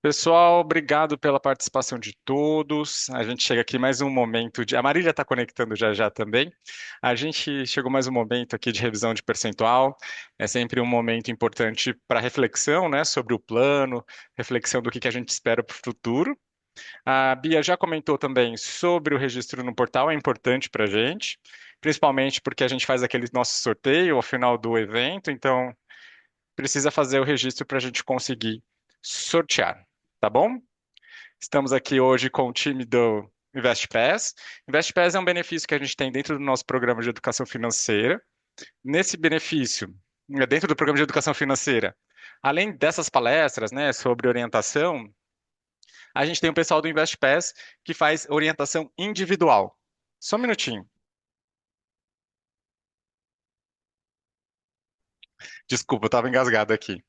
Pessoal, obrigado pela participação de todos. A gente chega aqui mais um momento de. A Marília está conectando já já também. A gente chegou mais um momento aqui de revisão de percentual. É sempre um momento importante para reflexão, né, sobre o plano, reflexão do que a gente espera para o futuro. A Bia já comentou também sobre o registro no portal, é importante para a gente, principalmente porque a gente faz aquele nosso sorteio ao final do evento, então precisa fazer o registro para a gente conseguir sortear, tá bom? Estamos aqui hoje com o time do InvestPass. InvestPass é um benefício que a gente tem dentro do nosso programa de educação financeira. Nesse benefício, dentro do programa de educação financeira, além dessas palestras, né, sobre orientação, a gente tem o pessoal do InvestPass que faz orientação individual. Só um minutinho. Desculpa, eu estava engasgado aqui.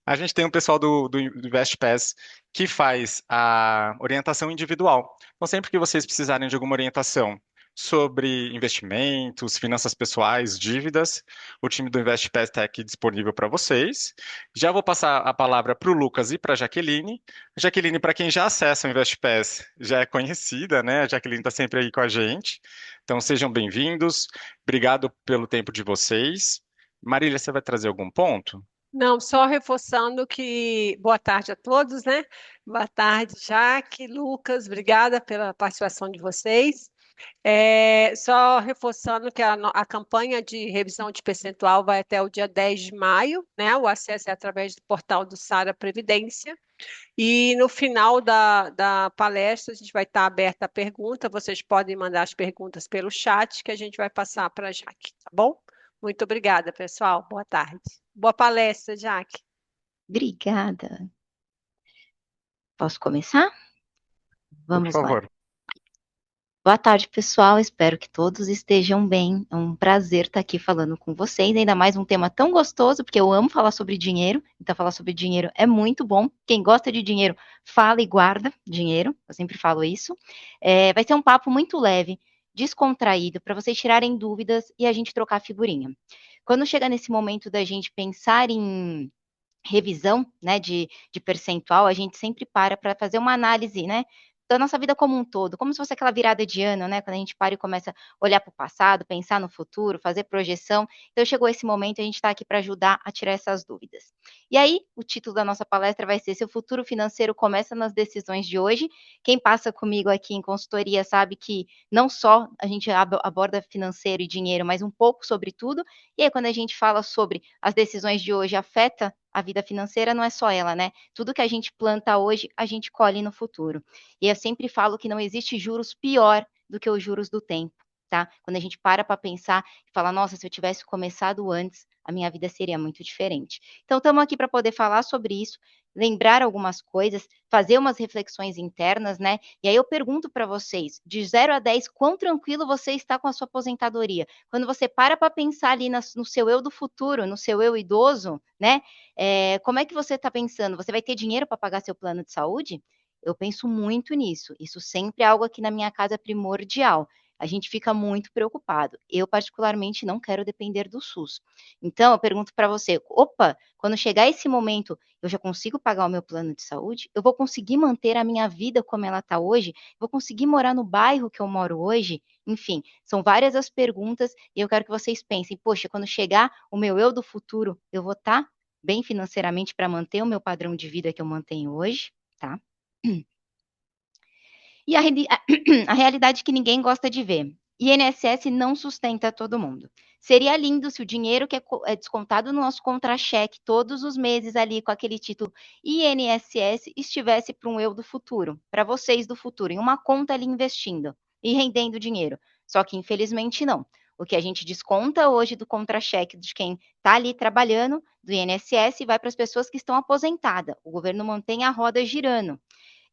A gente tem um pessoal do InvestPass que faz a orientação individual. Então, sempre que vocês precisarem de alguma orientação sobre investimentos, finanças pessoais, dívidas, o time do InvestPass está aqui disponível para vocês. Já vou passar a palavra para o Lucas e para a Jaqueline. Jaqueline, para quem já acessa o InvestPass, já é conhecida, né? A Jaqueline está sempre aí com a gente. Então, sejam bem-vindos. Obrigado pelo tempo de vocês. Marília, você vai trazer algum ponto? Não, só reforçando que boa tarde a todos, né? Boa tarde, Jaque, Lucas, obrigada pela participação de vocês. Só reforçando que a campanha de revisão de percentual vai até o dia 10 de maio, né? O acesso é através do portal do Sara Previdência. E no final da palestra, a gente vai estar aberta a pergunta. Vocês podem mandar as perguntas pelo chat que a gente vai passar para a Jaque, tá bom? Muito obrigada, pessoal. Boa tarde. Boa palestra, Jaque. Obrigada. Posso começar? Por Vamos lá. favor. Boa tarde, pessoal. Espero que todos estejam bem. É um prazer estar aqui falando com vocês. Ainda mais um tema tão gostoso, porque eu amo falar sobre dinheiro. Então, falar sobre dinheiro é muito bom. Quem gosta de dinheiro, fala e guarda dinheiro. Eu sempre falo isso. Vai ser um papo muito leve, descontraído, para vocês tirarem dúvidas e a gente trocar figurinha. Quando chega nesse momento da gente pensar em revisão, né, de percentual, a gente sempre para fazer uma análise, né, da nossa vida como um todo, como se fosse aquela virada de ano, né, quando a gente para e começa a olhar para o passado, pensar no futuro, fazer projeção. Então chegou esse momento, a gente está aqui para ajudar a tirar essas dúvidas. E aí, o título da nossa palestra vai ser: Seu futuro financeiro começa nas decisões de hoje. Quem passa comigo aqui em consultoria sabe que não só a gente aborda financeiro e dinheiro, mas um pouco sobre tudo. E aí, quando a gente fala sobre as decisões de hoje afeta a vida financeira, não é só ela, né? Tudo que a gente planta hoje, a gente colhe no futuro. E eu sempre falo que não existe juros pior do que os juros do tempo, tá? Quando a gente para pensar e fala, nossa, se eu tivesse começado antes, a minha vida seria muito diferente. Então, estamos aqui para poder falar sobre isso, lembrar algumas coisas, fazer umas reflexões internas, né? E aí eu pergunto para vocês, de 0 a 10, quão tranquilo você está com a sua aposentadoria? Quando você para pensar ali no seu eu do futuro, no seu eu idoso, né? Como é que você está pensando? Você vai ter dinheiro para pagar seu plano de saúde? Eu penso muito nisso. Isso sempre é algo aqui na minha casa primordial. A gente fica muito preocupado. Eu, particularmente, não quero depender do SUS. Então, eu pergunto para você: opa, quando chegar esse momento, eu já consigo pagar o meu plano de saúde? Eu vou conseguir manter a minha vida como ela está hoje? Vou conseguir morar no bairro que eu moro hoje? Enfim, são várias as perguntas e eu quero que vocês pensem: poxa, quando chegar o meu eu do futuro, eu vou estar bem financeiramente para manter o meu padrão de vida que eu mantenho hoje, tá? E a realidade que ninguém gosta de ver. INSS não sustenta todo mundo. Seria lindo se o dinheiro que é descontado no nosso contra-cheque todos os meses ali com aquele título INSS estivesse para um eu do futuro, para vocês do futuro, em uma conta ali investindo e rendendo dinheiro. Só que infelizmente não. O que a gente desconta hoje do contra-cheque de quem está ali trabalhando, do INSS, vai para as pessoas que estão aposentadas. O governo mantém a roda girando.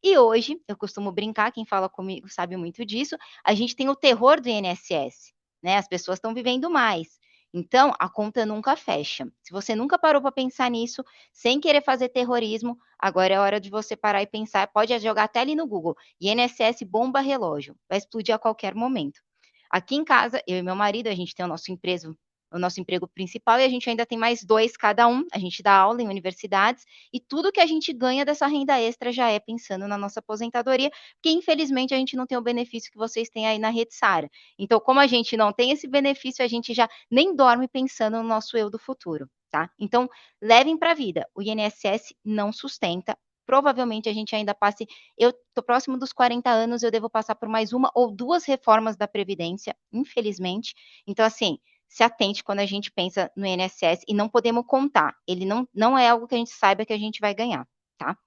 E hoje, eu costumo brincar, quem fala comigo sabe muito disso, a gente tem o terror do INSS, né? As pessoas estão vivendo mais. Então, a conta nunca fecha. Se você nunca parou para pensar nisso, sem querer fazer terrorismo, agora é hora de você parar e pensar. Pode jogar até ali no Google: INSS bomba relógio. Vai explodir a qualquer momento. Aqui em casa, eu e meu marido, a gente tem o nosso empresa o nosso emprego principal, e a gente ainda tem mais 2 cada um, a gente dá aula em universidades, e tudo que a gente ganha dessa renda extra já é pensando na nossa aposentadoria, porque infelizmente a gente não tem o benefício que vocês têm aí na Rede Sara. Então, como a gente não tem esse benefício, a gente já nem dorme pensando no nosso eu do futuro, tá? Então, levem para a vida, o INSS não sustenta, provavelmente a gente ainda passe, eu estou próximo dos 40 anos, eu devo passar por mais 1 ou 2 reformas da Previdência, infelizmente. Então, assim, se atente quando a gente pensa no INSS e não podemos contar, ele não é algo que a gente saiba que a gente vai ganhar, tá?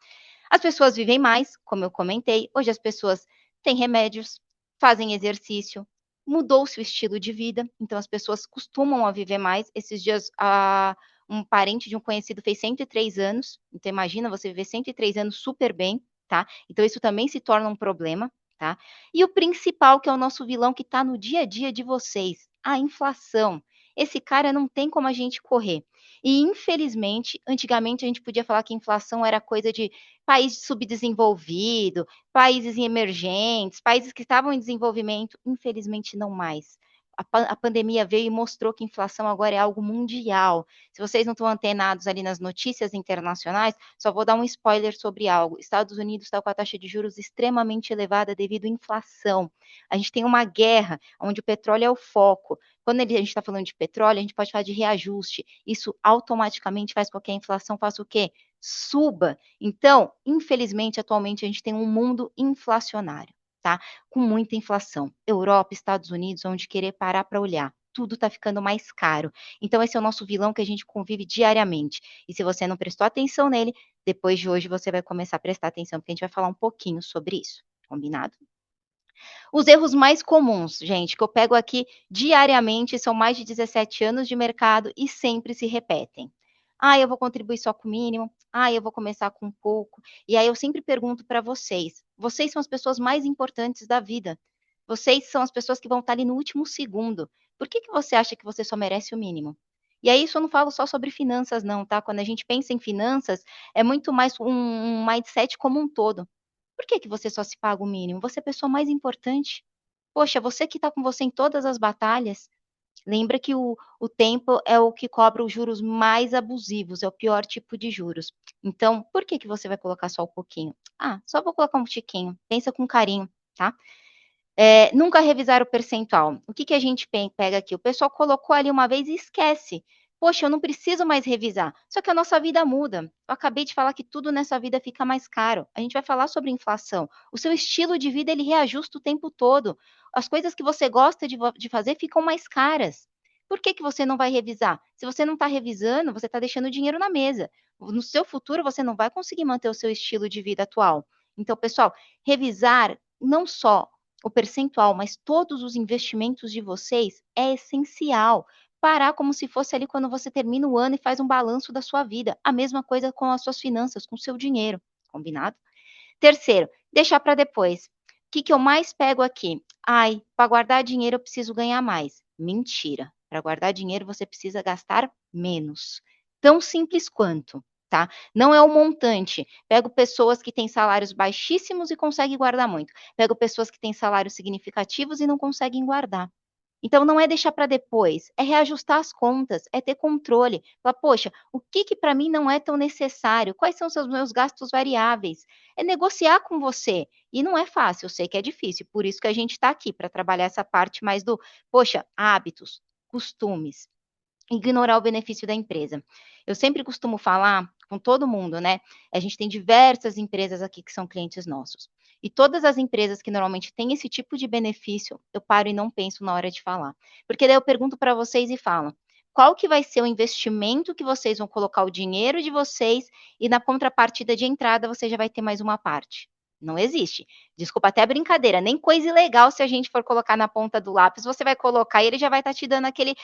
As pessoas vivem mais, como eu comentei, hoje as pessoas têm remédios, fazem exercício, mudou-se o estilo de vida, então as pessoas costumam a viver mais. Esses dias, um parente de um conhecido fez 103 anos, então imagina você viver 103 anos super bem, tá? Então isso também se torna um problema, tá? E o principal, que é o nosso vilão que está no dia a dia de vocês, a inflação. Esse cara não tem como a gente correr. E infelizmente, antigamente a gente podia falar que inflação era coisa de país subdesenvolvido, países emergentes, países que estavam em desenvolvimento, infelizmente não mais. A pandemia veio e mostrou que inflação agora é algo mundial. Se vocês não estão antenados ali nas notícias internacionais, só vou dar um spoiler sobre algo. Estados Unidos está com a taxa de juros extremamente elevada devido à inflação. A gente tem uma guerra onde o petróleo é o foco. Quando a gente está falando de petróleo, a gente pode falar de reajuste. Isso automaticamente faz com que a inflação faça o quê? Suba. Então, infelizmente, atualmente a gente tem um mundo inflacionário, tá? Com muita inflação. Europa, Estados Unidos, onde querer parar para olhar. Tudo está ficando mais caro. Então, esse é o nosso vilão que a gente convive diariamente. E se você não prestou atenção nele, depois de hoje você vai começar a prestar atenção, porque a gente vai falar um pouquinho sobre isso. Combinado? Os erros mais comuns, gente, que eu pego aqui diariamente, são mais de 17 anos de mercado e sempre se repetem. Ah, eu vou contribuir só com o mínimo. Ah, eu vou começar com pouco. E aí eu sempre pergunto para vocês: vocês são as pessoas mais importantes da vida. Vocês são as pessoas que vão estar ali no último segundo. Por que você acha que você só merece o mínimo? E aí, isso eu não falo só sobre finanças, não, tá? Quando a gente pensa em finanças, é muito mais um mindset como um todo. Por que você só se paga o mínimo? Você é a pessoa mais importante. Poxa, você que está com você em todas as batalhas, lembra que o tempo é o que cobra os juros mais abusivos, é o pior tipo de juros. Então, por que você vai colocar só um pouquinho? Ah, só vou colocar um tiquinho. Pensa com carinho, tá? Nunca revisar o percentual. O que a gente pega aqui? O pessoal colocou ali uma vez e esquece. Poxa, eu não preciso mais revisar. Só que a nossa vida muda. Eu acabei de falar que tudo nessa vida fica mais caro. A gente vai falar sobre inflação. O seu estilo de vida, ele reajusta o tempo todo. As coisas que você gosta de fazer ficam mais caras. Por que você não vai revisar? Se você não está revisando, você está deixando o dinheiro na mesa. No seu futuro, você não vai conseguir manter o seu estilo de vida atual. Então, pessoal, revisar não só o percentual, mas todos os investimentos de vocês é essencial. Parar como se fosse ali quando você termina o ano e faz um balanço da sua vida. A mesma coisa com as suas finanças, com o seu dinheiro. Combinado? Terceiro, deixar para depois. O que eu mais pego aqui? Ai, para guardar dinheiro eu preciso ganhar mais. Mentira. Para guardar dinheiro você precisa gastar menos. Tão simples quanto, tá? Não é o montante. Pego pessoas que têm salários baixíssimos e conseguem guardar muito. Pego pessoas que têm salários significativos e não conseguem guardar. Então, não é deixar para depois, é reajustar as contas, é ter controle. Falar, poxa, o que para mim não é tão necessário? Quais são os meus gastos variáveis? É negociar com você. E não é fácil, eu sei que é difícil, por isso que a gente está aqui, para trabalhar essa parte mais do, poxa, hábitos, costumes, ignorar o benefício da empresa. Eu sempre costumo falar com todo mundo, né? A gente tem diversas empresas aqui que são clientes nossos. E todas as empresas que normalmente têm esse tipo de benefício, eu paro e não penso na hora de falar. Porque daí eu pergunto para vocês e falo: qual que vai ser o investimento que vocês vão colocar o dinheiro de vocês e na contrapartida de entrada você já vai ter mais uma parte? Não existe. Desculpa até a brincadeira, nem coisa ilegal se a gente for colocar na ponta do lápis, você vai colocar e ele já vai estar te dando aquele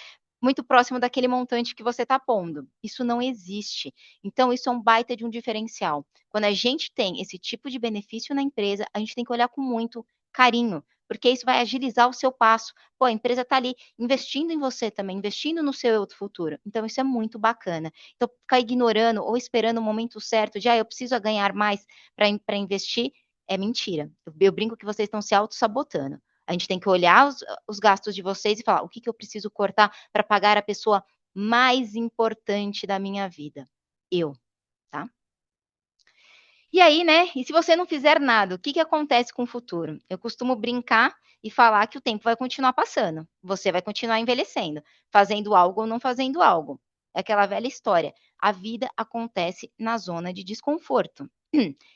muito próximo daquele montante que você está pondo. Isso não existe. Então, isso é um baita de um diferencial. Quando a gente tem esse tipo de benefício na empresa, a gente tem que olhar com muito carinho, porque isso vai agilizar o seu passo. Pô, a empresa está ali investindo em você também, investindo no seu eu do futuro. Então, isso é muito bacana. Então, ficar ignorando ou esperando o momento certo de, eu preciso ganhar mais para investir, é mentira. Eu brinco que vocês estão se auto-sabotando. A gente tem que olhar os gastos de vocês e falar, o que eu preciso cortar para pagar a pessoa mais importante da minha vida? Eu, tá? E aí, né? E se você não fizer nada, o que acontece com o futuro? Eu costumo brincar e falar que o tempo vai continuar passando. Você vai continuar envelhecendo, fazendo algo ou não fazendo algo. É aquela velha história. A vida acontece na zona de desconforto.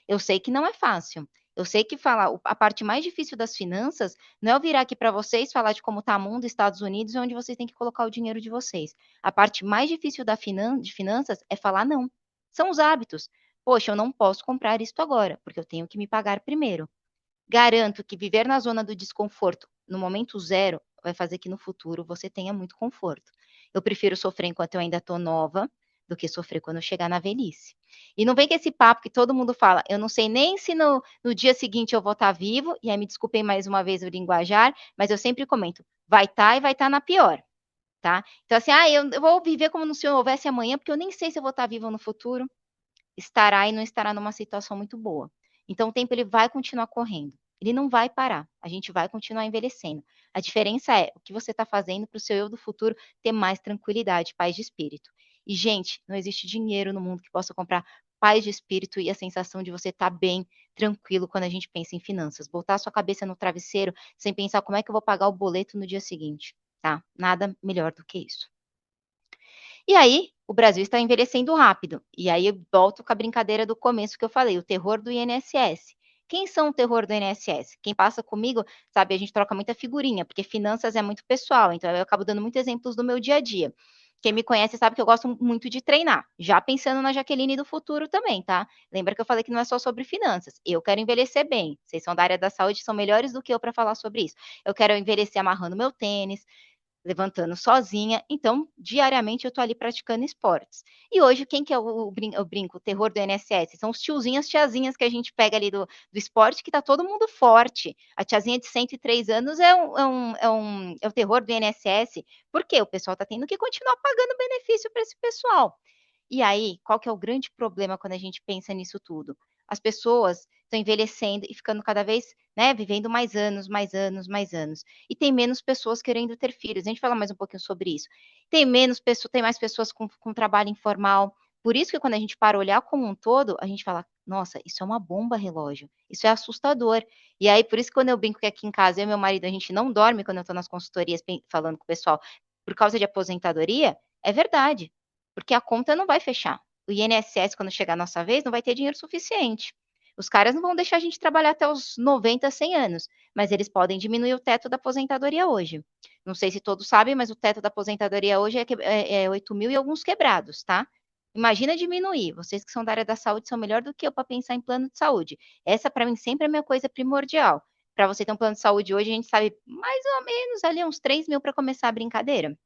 Eu sei que não é fácil. Eu sei que falar a parte mais difícil das finanças não é eu virar aqui para vocês falar de como está o mundo, Estados Unidos, onde vocês têm que colocar o dinheiro de vocês. A parte mais difícil de finanças é falar não. São os hábitos. Poxa, eu não posso comprar isto agora, porque eu tenho que me pagar primeiro. Garanto que viver na zona do desconforto no momento zero vai fazer que no futuro você tenha muito conforto. Eu prefiro sofrer enquanto eu ainda estou nova do que sofrer quando eu chegar na velhice. E não vem com esse papo que todo mundo fala, eu não sei nem se no dia seguinte eu vou estar vivo, e aí me desculpem mais uma vez o linguajar, mas eu sempre comento, vai estar e vai estar na pior, tá? Então assim, eu vou viver como se não houvesse amanhã, porque eu nem sei se eu vou estar viva no futuro, estará e não estará numa situação muito boa. Então o tempo ele vai continuar correndo, ele não vai parar, a gente vai continuar envelhecendo. A diferença é o que você está fazendo para o seu eu do futuro ter mais tranquilidade, paz de espírito. E, gente, não existe dinheiro no mundo que possa comprar paz de espírito e a sensação de você estar bem, tranquilo quando a gente pensa em finanças. Botar a sua cabeça no travesseiro sem pensar como é que eu vou pagar o boleto no dia seguinte, tá? Nada melhor do que isso. E aí, o Brasil está envelhecendo rápido. E aí eu volto com a brincadeira do começo que eu falei, o terror do INSS. Quem são o terror do INSS? Quem passa comigo, sabe, a gente troca muita figurinha, porque finanças é muito pessoal, então eu acabo dando muitos exemplos do meu dia a dia. Quem me conhece sabe que eu gosto muito de treinar, já pensando na Jaqueline do futuro também, tá? Lembra que eu falei que não é só sobre finanças. Eu quero envelhecer bem. Vocês são da área da saúde, são melhores do que eu para falar sobre isso. Eu quero envelhecer amarrando meu tênis, levantando sozinha, então diariamente eu estou ali praticando esportes. E hoje quem que é eu brinco, o terror do INSS? São os tiozinhos, tiazinhas que a gente pega ali do esporte, que está todo mundo forte. A tiazinha de 103 anos é o terror do INSS, porque o pessoal está tendo que continuar pagando benefício para esse pessoal. E aí, qual que é o grande problema quando a gente pensa nisso tudo? As pessoas estão envelhecendo e ficando cada vez, né, vivendo mais anos, mais anos, mais anos. E tem menos pessoas querendo ter filhos. A gente fala mais um pouquinho sobre isso. Tem menos pessoas, tem mais pessoas com trabalho informal. Por isso que quando a gente para olhar como um todo, a gente fala, nossa, isso é uma bomba relógio. Isso é assustador. E aí, por isso que quando eu brinco que aqui em casa, eu e meu marido, a gente não dorme quando eu estou nas consultorias falando com o pessoal por causa de aposentadoria, é verdade. Porque a conta não vai fechar. O INSS, quando chegar a nossa vez, não vai ter dinheiro suficiente. Os caras não vão deixar a gente trabalhar até os 90, 100 anos, mas eles podem diminuir o teto da aposentadoria hoje. Não sei se todos sabem, mas o teto da aposentadoria hoje é 8 mil e alguns quebrados, tá? Imagina diminuir. Vocês que são da área da saúde são melhor do que eu para pensar em plano de saúde. Essa, para mim, sempre é a minha coisa primordial. Para você ter um plano de saúde hoje, a gente sabe mais ou menos ali uns 3 mil para começar a brincadeira,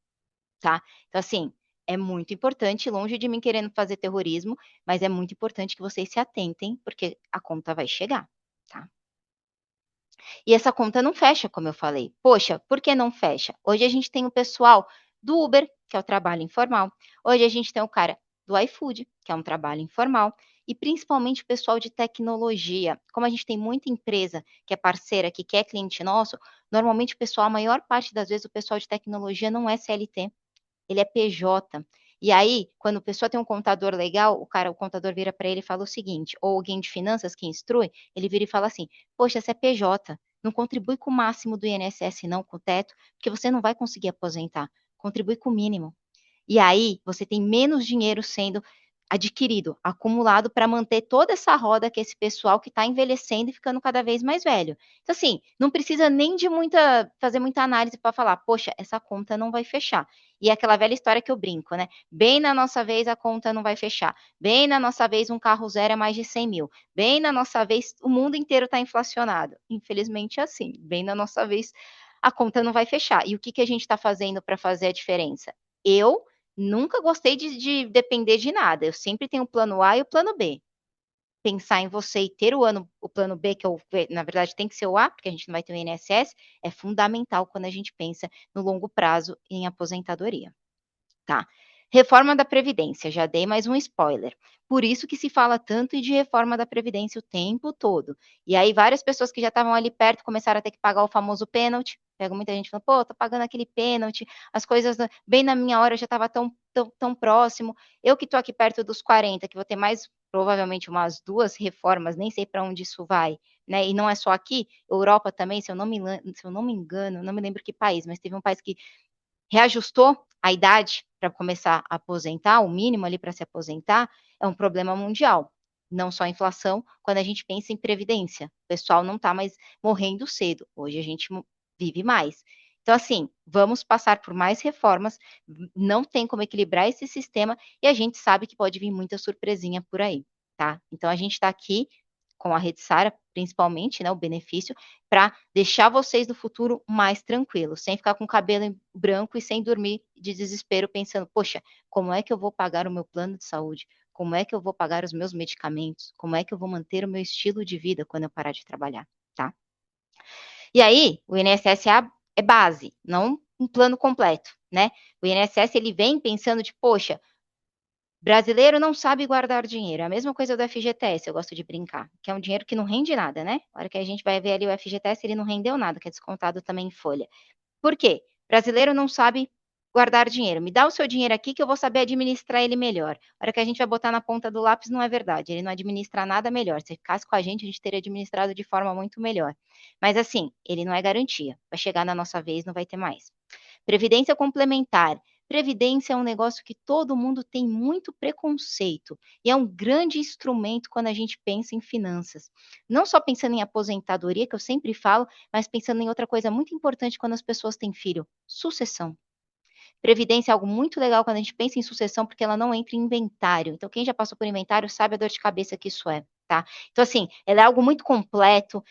tá? Então, assim, é muito importante, longe de mim querendo fazer terrorismo, mas é muito importante que vocês se atentem, porque a conta vai chegar, tá? E essa conta não fecha, como eu falei. Poxa, por que não fecha? Hoje a gente tem o pessoal do Uber, que é o trabalho informal. Hoje a gente tem o cara do iFood, que é um trabalho informal. E principalmente o pessoal de tecnologia. Como a gente tem muita empresa que é parceira, que quer cliente nosso, normalmente o pessoal, a maior parte das vezes, o pessoal de tecnologia não é CLT, ele é PJ. E aí, quando a pessoa tem um contador legal, o contador vira para ele e fala o seguinte, ou alguém de finanças que instrui, ele vira e fala assim, poxa, você é PJ, não contribui com o máximo do INSS não, com o teto, porque você não vai conseguir aposentar, contribui com o mínimo. E aí, você tem menos dinheiro sendo adquirido, acumulado para manter toda essa roda que esse pessoal que está envelhecendo e ficando cada vez mais velho. Então, assim, não precisa nem de fazer muita análise para falar, poxa, essa conta não vai fechar. E é aquela velha história que eu brinco, né? Bem na nossa vez a conta não vai fechar. Bem na nossa vez um carro zero é mais de 100 mil. Bem na nossa vez o mundo inteiro está inflacionado. Infelizmente é assim. Bem na nossa vez a conta não vai fechar. E o que a gente está fazendo para fazer a diferença? Eu nunca gostei de depender de nada. Eu sempre tenho o plano A e o plano B. Pensar em você e ter o plano B, que na verdade tem que ser o A, porque a gente não vai ter o INSS, é fundamental quando a gente pensa no longo prazo em aposentadoria, tá? Reforma da Previdência, já dei mais um spoiler. Por isso que se fala tanto de reforma da Previdência o tempo todo. E aí várias pessoas que já estavam ali perto começaram a ter que pagar o famoso pênalti. Pego muita gente falando, pô, tô pagando aquele pênalti, as coisas bem na minha hora já estava tão próximo. Eu que tô aqui perto dos 40, que vou ter mais provavelmente umas 2 reformas, nem sei para onde isso vai, né? E não é só aqui, Europa também, se eu não me engano, não me lembro que país, mas teve um país que reajustou a idade para começar a aposentar, o mínimo ali para se aposentar, é um problema mundial. Não só a inflação, quando a gente pensa em previdência. O pessoal não está mais morrendo cedo. Hoje a gente vive mais. Então, assim, vamos passar por mais reformas, não tem como equilibrar esse sistema e a gente sabe que pode vir muita surpresinha por aí, tá? Então, a gente está aqui com a Rede Sara, principalmente, né, o benefício, para deixar vocês no futuro mais tranquilos, sem ficar com o cabelo branco e sem dormir de desespero, pensando, poxa, como é que eu vou pagar o meu plano de saúde? Como é que eu vou pagar os meus medicamentos? Como é que eu vou manter o meu estilo de vida quando eu parar de trabalhar, tá? E aí, o INSS é base, não um plano completo, né? O INSS, ele vem pensando de, poxa, brasileiro não sabe guardar dinheiro. É a mesma coisa do FGTS, eu gosto de brincar, que é um dinheiro que não rende nada, né? A hora que a gente vai ver ali o FGTS, ele não rendeu nada, que é descontado também em folha. Por quê? Brasileiro não sabe guardar dinheiro. Me dá o seu dinheiro aqui que eu vou saber administrar ele melhor. A hora que a gente vai botar na ponta do lápis, não é verdade. Ele não administra nada melhor. Se ficasse com a gente teria administrado de forma muito melhor. Mas assim, ele não é garantia. Vai chegar na nossa vez, não vai ter mais. Previdência complementar. Previdência é um negócio que todo mundo tem muito preconceito e é um grande instrumento quando a gente pensa em finanças. Não só pensando em aposentadoria, que eu sempre falo, mas pensando em outra coisa muito importante quando as pessoas têm filho: sucessão. Previdência é algo muito legal quando a gente pensa em sucessão, porque ela não entra em inventário. Então, quem já passou por inventário sabe a dor de cabeça que isso é, tá? Então, assim, ela é algo muito completo.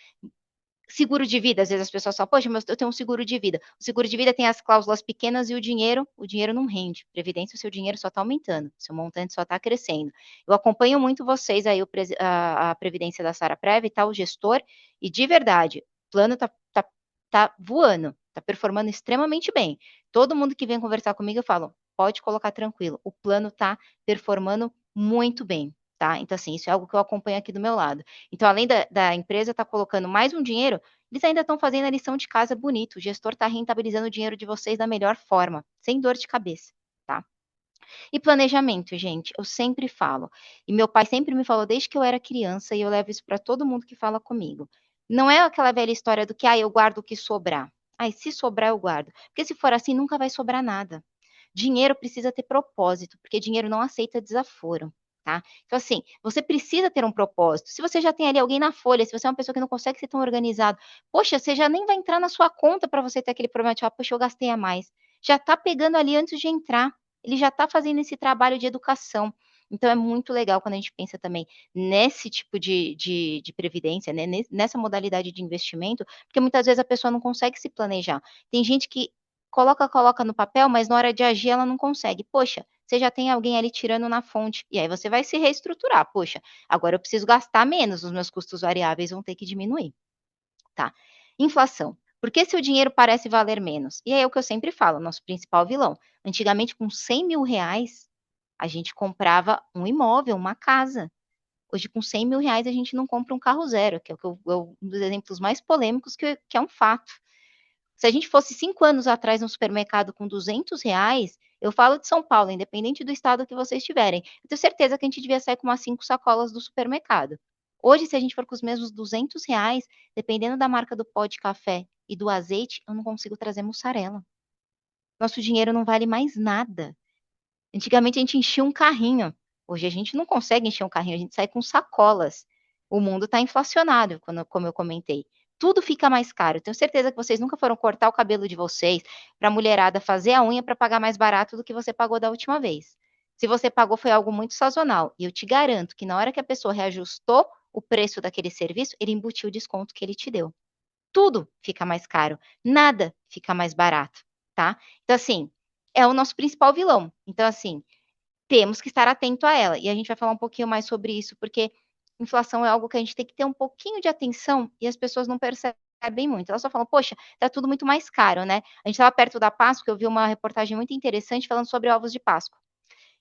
Seguro de vida, às vezes as pessoas falam, poxa, mas eu tenho um seguro de vida. O seguro de vida tem as cláusulas pequenas e o dinheiro não rende. Previdência, o seu dinheiro só está aumentando, seu montante só está crescendo. Eu acompanho muito vocês aí, a Previdência da Sara Prev, tá, o gestor, e de verdade, o plano tá voando, tá performando extremamente bem. Todo mundo que vem conversar comigo, eu falo, pode colocar tranquilo, o plano tá performando muito bem. Tá? Então, assim, isso é algo que eu acompanho aqui do meu lado. Então, além da empresa estar colocando mais um dinheiro, eles ainda estão fazendo a lição de casa bonito. O gestor está rentabilizando o dinheiro de vocês da melhor forma, sem dor de cabeça, tá? E planejamento, gente, eu sempre falo. E meu pai sempre me falou desde que eu era criança, e eu levo isso para todo mundo que fala comigo. Não é aquela velha história do que, eu guardo o que sobrar. Ai, se sobrar, eu guardo. Porque se for assim, nunca vai sobrar nada. Dinheiro precisa ter propósito, porque dinheiro não aceita desaforo. Tá? Então, assim, você precisa ter um propósito. Se você já tem ali alguém na folha, se você é uma pessoa que não consegue ser tão organizado, poxa, você já nem vai entrar na sua conta para você ter aquele problema de, poxa, eu gastei a mais. Já está pegando ali antes de entrar. Ele já está fazendo esse trabalho de educação. Então, é muito legal quando a gente pensa também nesse tipo de previdência, né? Nessa modalidade de investimento, porque muitas vezes a pessoa não consegue se planejar. Tem gente que coloca no papel, mas na hora de agir ela não consegue. Poxa, você já tem alguém ali tirando na fonte, e aí você vai se reestruturar. Poxa, agora eu preciso gastar menos, os meus custos variáveis vão ter que diminuir, tá? Inflação. Por que seu dinheiro parece valer menos? E aí é o que eu sempre falo, nosso principal vilão. Antigamente, com 100 mil reais, a gente comprava um imóvel, uma casa. Hoje, com 100 mil reais, a gente não compra um carro zero, que é um dos exemplos mais polêmicos, que é um fato. Se a gente fosse 5 anos atrás no supermercado com 200 reais, eu falo de São Paulo, independente do estado que vocês estiverem, eu tenho certeza que a gente devia sair com umas 5 sacolas do supermercado. Hoje, se a gente for com os mesmos 200 reais, dependendo da marca do pó de café e do azeite, eu não consigo trazer mussarela. Nosso dinheiro não vale mais nada. Antigamente a gente enchia um carrinho. Hoje a gente não consegue encher um carrinho, a gente sai com sacolas. O mundo está inflacionado, como eu comentei. Tudo fica mais caro. Tenho certeza que vocês nunca foram cortar o cabelo de vocês para a mulherada fazer a unha para pagar mais barato do que você pagou da última vez. Se você pagou, foi algo muito sazonal. E eu te garanto que na hora que a pessoa reajustou o preço daquele serviço, ele embutiu o desconto que ele te deu. Tudo fica mais caro, nada fica mais barato, tá? Então, assim, é o nosso principal vilão. Então, assim, temos que estar atento a ela. E a gente vai falar um pouquinho mais sobre isso, porque inflação é algo que a gente tem que ter um pouquinho de atenção e as pessoas não percebem muito. Elas só falam, poxa, tá tudo muito mais caro, né? A gente estava perto da Páscoa, eu vi uma reportagem muito interessante falando sobre ovos de Páscoa.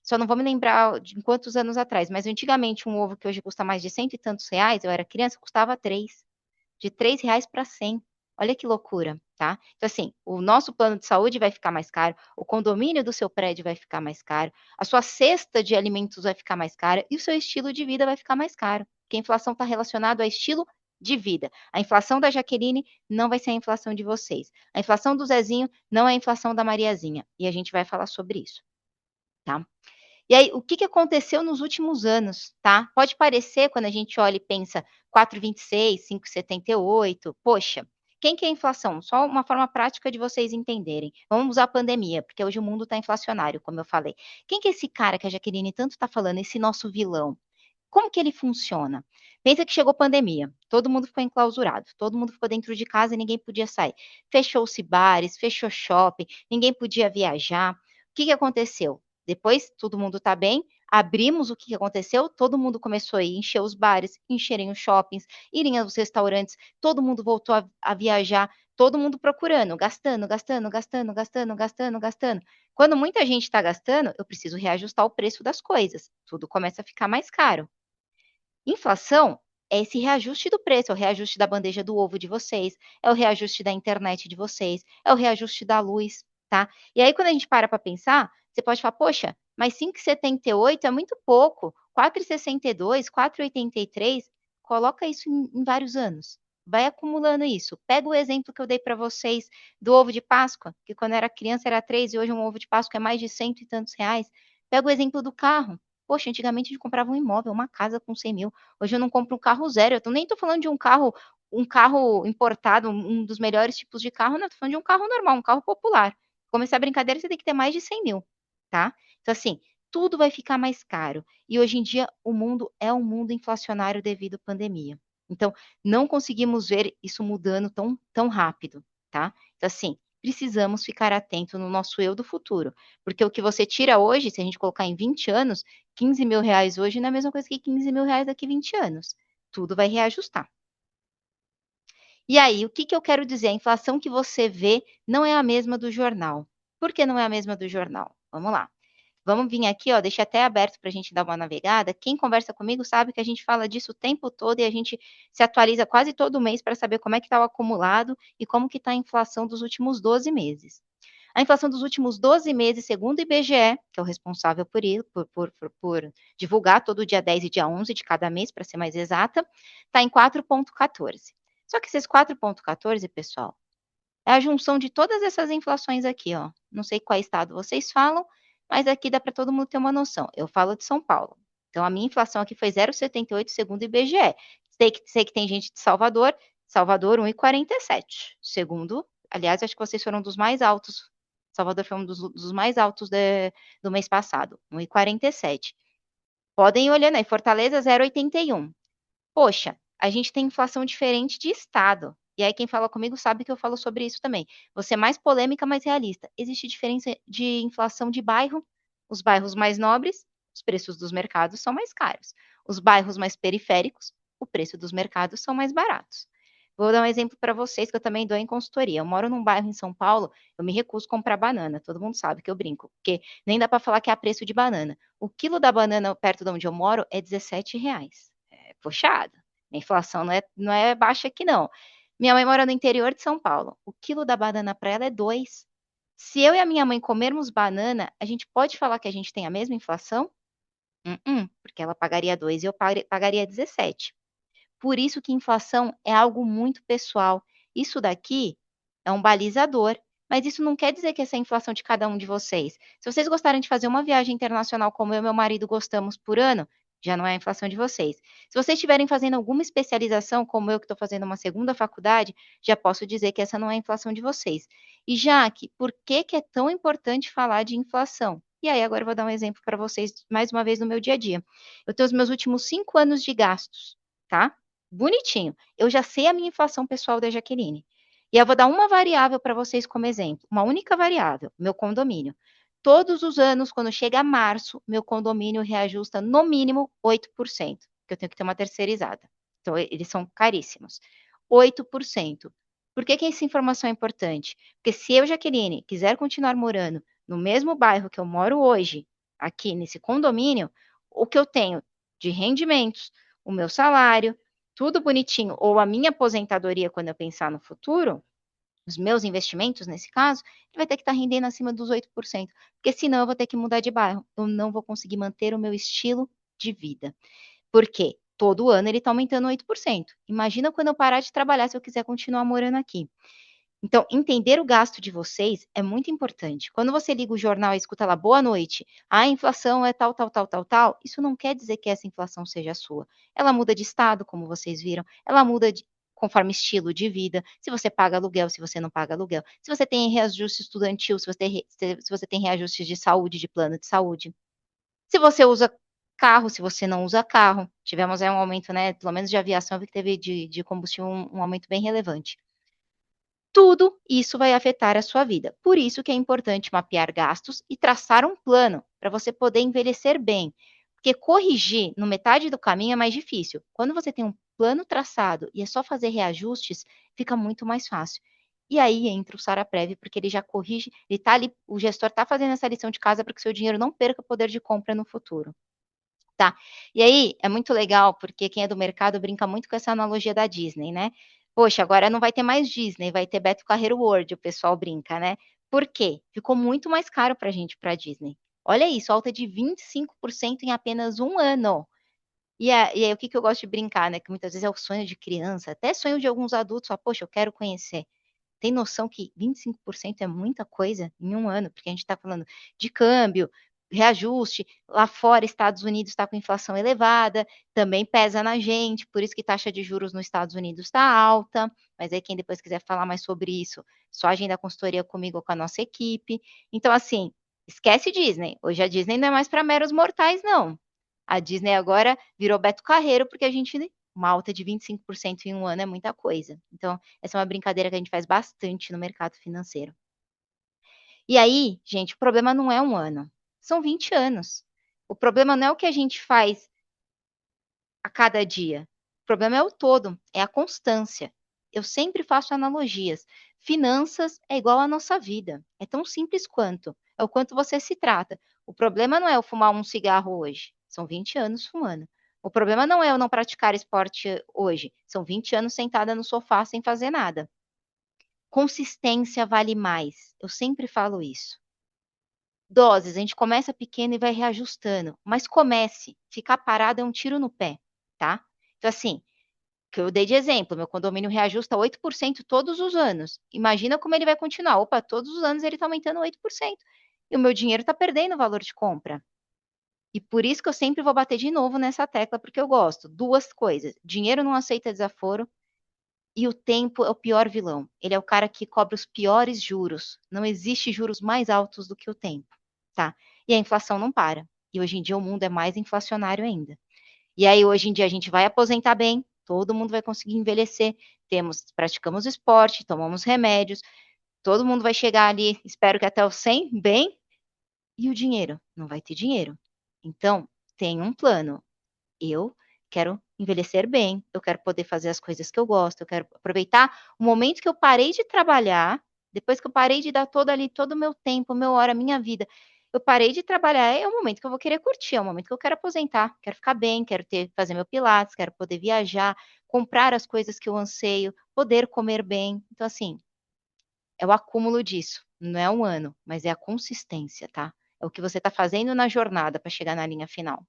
Só não vou me lembrar de quantos anos atrás, mas antigamente um ovo que hoje custa mais de 100 e tantos reais, eu era criança, custava 3. De 3 reais para 100. Olha que loucura, tá? Então, assim, o nosso plano de saúde vai ficar mais caro, o condomínio do seu prédio vai ficar mais caro, a sua cesta de alimentos vai ficar mais cara e o seu estilo de vida vai ficar mais caro, porque a inflação está relacionada ao estilo de vida. A inflação da Jaqueline não vai ser a inflação de vocês. A inflação do Zezinho não é a inflação da Mariazinha. E a gente vai falar sobre isso, tá? E aí, o que aconteceu nos últimos anos, tá? Pode parecer, quando a gente olha e pensa 4,26, 5,78, poxa, quem que é a inflação? Só uma forma prática de vocês entenderem. Vamos usar a pandemia, porque hoje o mundo está inflacionário, como eu falei. Quem que é esse cara que a Jaqueline tanto está falando, esse nosso vilão? Como que ele funciona? Pensa que chegou pandemia, todo mundo ficou enclausurado, todo mundo ficou dentro de casa e ninguém podia sair. Fechou-se bares, fechou shopping, ninguém podia viajar. O que que aconteceu? Depois, todo mundo está bem, abrimos, o que que aconteceu? Todo mundo começou a ir encher os bares, encherem os shoppings, irem aos restaurantes, todo mundo voltou a viajar, todo mundo procurando, gastando, gastando, gastando, gastando, gastando, gastando. Quando muita gente está gastando, eu preciso reajustar o preço das coisas. Tudo começa a ficar mais caro. Inflação é esse reajuste do preço, é o reajuste da bandeja do ovo de vocês, é o reajuste da internet de vocês, é o reajuste da luz, tá? E aí, quando a gente para pensar, você pode falar, poxa, mas 5,78 é muito pouco, 4,62, 4,83, coloca isso em vários anos. Vai acumulando isso. Pega o exemplo que eu dei para vocês do ovo de Páscoa, que quando era criança era 3 e hoje um ovo de Páscoa é mais de 100 e tantos reais. Pega o exemplo do carro. Poxa, antigamente a gente comprava um imóvel, uma casa com 100 mil. Hoje eu não compro um carro zero. Eu nem estou falando de um carro importado, um dos melhores tipos de carro, não. Estou falando de um carro normal, um carro popular. Começar a brincadeira, você tem que ter mais de 100 mil, tá? Então, assim, tudo vai ficar mais caro. E hoje em dia o mundo é um mundo inflacionário devido à pandemia. Então, não conseguimos ver isso mudando tão rápido, tá? Então, assim, precisamos ficar atento no nosso eu do futuro. Porque o que você tira hoje, se a gente colocar em 20 anos, 15 mil reais hoje não é a mesma coisa que 15 mil reais daqui a 20 anos. Tudo vai reajustar. E aí, o que que eu quero dizer? A inflação que você vê não é a mesma do jornal. Por que não é a mesma do jornal? Vamos lá. Vamos vir aqui, ó, deixei até aberto para a gente dar uma navegada. Quem conversa comigo sabe que a gente fala disso o tempo todo e a gente se atualiza quase todo mês para saber como é que está o acumulado e como que está a inflação dos últimos 12 meses. A inflação dos últimos 12 meses, segundo o IBGE, que é o responsável por divulgar todo dia 10 e dia 11 de cada mês, para ser mais exata, está em 4,14. Só que esses 4,14, pessoal, é a junção de todas essas inflações aqui, ó. Não sei qual estado vocês falam, mas aqui dá para todo mundo ter uma noção. Eu falo de São Paulo. Então, a minha inflação aqui foi 0,78 segundo o IBGE. Sei que tem gente de Salvador, 1,47. Segundo, aliás, acho que vocês foram dos mais altos. Salvador foi um dos mais altos do mês passado, 1,47. Podem ir olhando aí, Fortaleza 0,81. Poxa, a gente tem inflação diferente de estado. E aí quem fala comigo sabe que eu falo sobre isso também. Você é mais polêmica, mais realista. Existe diferença de inflação de bairro. Os bairros mais nobres, os preços dos mercados são mais caros. Os bairros mais periféricos, o preço dos mercados são mais baratos. Vou dar um exemplo para vocês que eu também dou em consultoria. Eu moro num bairro em São Paulo, eu me recuso a comprar banana. Todo mundo sabe que eu brinco, porque nem dá para falar que é a preço de banana. O quilo da banana perto de onde eu moro é R$ 17. É puxado. A inflação não é baixa aqui, não. Minha mãe mora no interior de São Paulo. O quilo da banana para ela é 2. Se eu e a minha mãe comermos banana, a gente pode falar que a gente tem a mesma inflação? Porque ela pagaria 2 e eu pagaria 17. Por isso que inflação é algo muito pessoal. Isso daqui é um balizador, mas isso não quer dizer que essa é a inflação de cada um de vocês. Se vocês gostarem de fazer uma viagem internacional como eu e meu marido gostamos por ano, já não é a inflação de vocês. Se vocês estiverem fazendo alguma especialização, como eu que estou fazendo uma segunda faculdade, já posso dizer que essa não é a inflação de vocês. E Jaque, por que que é tão importante falar de inflação? E aí, agora eu vou dar um exemplo para vocês, mais uma vez, no meu dia a dia. Eu tenho os meus últimos 5 anos de gastos, tá? Bonitinho. Eu já sei a minha inflação pessoal da Jaqueline. E eu vou dar uma variável para vocês como exemplo, uma única variável, meu condomínio. Todos os anos, quando chega março, meu condomínio reajusta no mínimo 8%, porque eu tenho que ter uma terceirizada. Então, eles são caríssimos. 8%. Por que essa informação é importante? Porque se eu, Jaqueline, quiser continuar morando no mesmo bairro que eu moro hoje, aqui nesse condomínio, o que eu tenho de rendimentos, o meu salário, tudo bonitinho, ou a minha aposentadoria quando eu pensar no futuro, os meus investimentos, nesse caso, ele vai ter que estar rendendo acima dos 8%, porque senão eu vou ter que mudar de bairro. Eu não vou conseguir manter o meu estilo de vida. Por quê? Todo ano ele está aumentando 8%. Imagina quando eu parar de trabalhar se eu quiser continuar morando aqui. Então, entender o gasto de vocês é muito importante. Quando você liga o jornal e escuta lá, boa noite, a inflação é tal, tal, tal, tal, tal, isso não quer dizer que essa inflação seja sua. Ela muda de estado, como vocês viram, ela muda conforme estilo de vida, se você paga aluguel, se você não paga aluguel, se você tem reajuste estudantil, se você tem reajustes de saúde, de plano de saúde. Se você usa carro, se você não usa carro. Tivemos aí um aumento, né, pelo menos de aviação, eu vi que teve de combustível um aumento bem relevante. Tudo isso vai afetar a sua vida. Por isso que é importante mapear gastos e traçar um plano para você poder envelhecer bem. Porque corrigir no metade do caminho é mais difícil. Quando você tem um plano traçado e é só fazer reajustes, fica muito mais fácil. E aí entra o Saraprev, porque ele já corrige, ele tá ali, o gestor está fazendo essa lição de casa para que o seu dinheiro não perca poder de compra no futuro. Tá. E aí, é muito legal, porque quem é do mercado brinca muito com essa analogia da Disney, né? Poxa, agora não vai ter mais Disney, vai ter Beto Carreiro World, o pessoal brinca, né? Por quê? Ficou muito mais caro pra gente, pra Disney. Olha isso, alta de 25% em apenas um ano. E aí, o que eu gosto de brincar, né? Que muitas vezes é o sonho de criança, até sonho de alguns adultos, falar, poxa, eu quero conhecer. Tem noção que 25% é muita coisa em um ano, porque a gente está falando de câmbio, reajuste, lá fora, Estados Unidos está com inflação elevada, também pesa na gente, por isso que taxa de juros nos Estados Unidos está alta, mas aí quem depois quiser falar mais sobre isso, só agenda a consultoria comigo ou com a nossa equipe. Então, assim, esquece Disney. Hoje a Disney não é mais para meros mortais, não. A Disney agora virou Beto Carreiro, porque a gente uma alta de 25% em um ano é muita coisa. Então, essa é uma brincadeira que a gente faz bastante no mercado financeiro. E aí, gente, o problema não é um ano, são 20 anos. O problema não é o que a gente faz a cada dia. O problema é o todo, é a constância. Eu sempre faço analogias. Finanças é igual à nossa vida. É tão simples quanto. É o quanto você se trata. O problema não é eu fumar um cigarro hoje. São 20 anos fumando. O problema não é eu não praticar esporte hoje. São 20 anos sentada no sofá sem fazer nada. Consistência vale mais. Eu sempre falo isso. Doses, a gente começa pequeno e vai reajustando. Mas comece. Ficar parado é um tiro no pé, tá? Então, assim, que eu dei de exemplo, meu condomínio reajusta 8% todos os anos. Imagina como ele vai continuar. Opa, todos os anos ele está aumentando 8%. E o meu dinheiro está perdendo o valor de compra. E por isso que eu sempre vou bater de novo nessa tecla, porque eu gosto. Duas coisas. Dinheiro não aceita desaforo e o tempo é o pior vilão. Ele é o cara que cobra os piores juros. Não existe juros mais altos do que o tempo, tá? E a inflação não para. E hoje em dia o mundo é mais inflacionário ainda. E aí, hoje em dia, a gente vai aposentar bem, todo mundo vai conseguir envelhecer, praticamos esporte, tomamos remédios, todo mundo vai chegar ali, espero que até os 100, bem, e o dinheiro? Não vai ter dinheiro. Então, tem um plano. Eu quero envelhecer bem, eu quero poder fazer as coisas que eu gosto, eu quero aproveitar o momento que eu parei de trabalhar, depois que eu parei de dar todo o meu tempo, meu hora, minha vida, eu parei de trabalhar, é o momento que eu vou querer curtir, é o momento que eu quero aposentar, quero ficar bem, quero fazer meu pilates, quero poder viajar, comprar as coisas que eu anseio, poder comer bem. Então, assim, é o acúmulo disso. Não é um ano, mas é a consistência, tá? É o que você está fazendo na jornada para chegar na linha final.